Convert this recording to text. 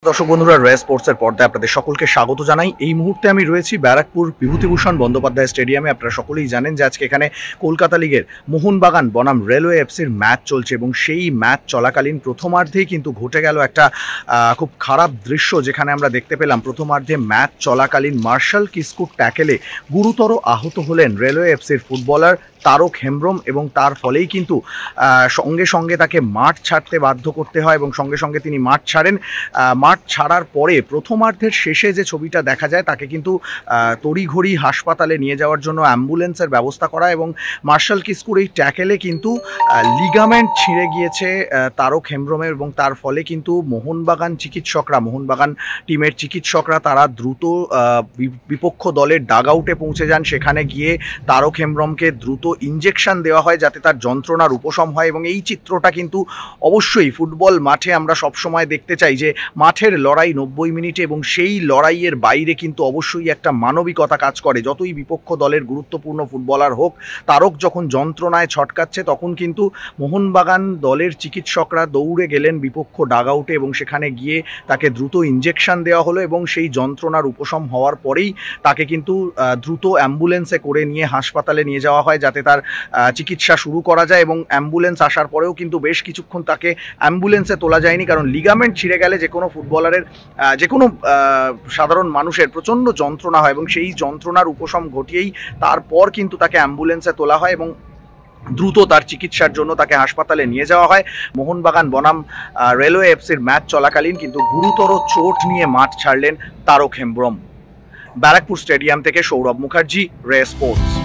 দর্শক বন্ধুরা, রে স্পোর্টসের পর্দায় আপনাদের সকলকে স্বাগত জানাই। এই মুহূর্তে আমি রয়েছি ব্যারাকপুর বিভূতিভূষণ বন্দ্যোপাধ্যায় স্টেডিয়ামে। আপনারা সকলেই জানেন যে আজকে এখানে কলকাতা লিগের মোহনবাগান বনাম রেলওয়ে এফসির ম্যাচ চলছে এবং সেই ম্যাচ চলাকালীন প্রথমার্ধেই কিন্তু ঘটে গেল একটা খুব খারাপ দৃশ্য, যেখানে আমরা দেখতে পেলাম প্রথমার্ধে ম্যাচ চলাকালীন মার্শাল কিস্কুর ট্যাকেলে গুরুতর আহত হলেন রেলওয়ে এফসির ফুটবলার তারক হেমব্রম এবং তার ফলেই কিন্তু সঙ্গে সঙ্গে তাকে মাঠ ছাড়তে বাধ্য করতে হয় এবং সঙ্গে সঙ্গে তিনি মাঠ ছাড়েন। মাঠ ছাড়ার পরে প্রথমার্ধের শেষে যে ছবিটা দেখা যায়, তাকে কিন্তু তড়িঘড়ি হাসপাতালে নিয়ে যাওয়ার জন্য অ্যাম্বুলেন্সের ব্যবস্থা করা এবং মার্শাল কিস্কুর এই ট্যাকেলে কিন্তু লিগামেন্ট ছিঁড়ে গিয়েছে তারক হেমব্রমের এবং তার ফলে কিন্তু মোহনবাগান টিমের চিকিৎসকরা তারা দ্রুত বিপক্ষ দলের ডাগ আউটে পৌঁছে যান। সেখানে গিয়ে তারক হেমব্রমকে দ্রুত ইনজেকশন দেওয়া হয় যাতে তার যন্ত্রণার উপশম হয় এবং এই চিত্রটা কিন্তু অবশ্যই ফুটবল মাঠে আমরা সবসময় দেখতে চাই যে মাঠের লড়াই 90 মিনিটে এবং সেই লড়াইয়ের বাইরে কিন্তু অবশ্যই একটা মানবিকতা কাজ করে। যতই বিপক্ষ দলের গুরুত্বপূর্ণ ফুটবলার হোক, তারক যখন যন্ত্রণায় ছটকাচ্ছে তখন কিন্তু মোহনবাগান দলের চিকিৎসকরা দৌড়ে গেলেন বিপক্ষ ডাগ আউটে এবং সেখানে গিয়ে তাকে দ্রুত ইনজেকশন দেওয়া হলো এবং সেই যন্ত্রণার উপশম হওয়ার পরেই তাকে কিন্তু দ্রুত অ্যাম্বুলেন্সে করে নিয়ে হাসপাতালে নিয়ে যাওয়া হয় যাতে তার চিকিৎসা শুরু করা যায়। এবং অ্যাম্বুলেন্স আসার পরেও কিন্তু বেশ কিছুক্ষণ তাকে অ্যাম্বুলেন্সে তোলা যায়নি, কারণ লিগামেন্ট ছিঁড়ে গেলে যে কোনো ফুটবলারের যে কোনো সাধারণ মানুষের প্রচণ্ড যন্ত্রণা হয় এবং সেই যন্ত্রণার উপশম ঘটিয়েই তারপর কিন্তু তাকে অ্যাম্বুলেন্সে তোলা হয় এবং দ্রুত তার চিকিৎসার জন্য তাকে হাসপাতালে নিয়ে যাওয়া হয়। মোহনবাগান বনাম রেলওয়ে এফসির ম্যাচ চলাকালীন কিন্তু গুরুতর চোট নিয়ে মাঠ ছাড়লেন তারক হেমব্রম। ব্যারাকপুর স্টেডিয়াম থেকে সৌরভ মুখার্জি, রে স্পোর্টস।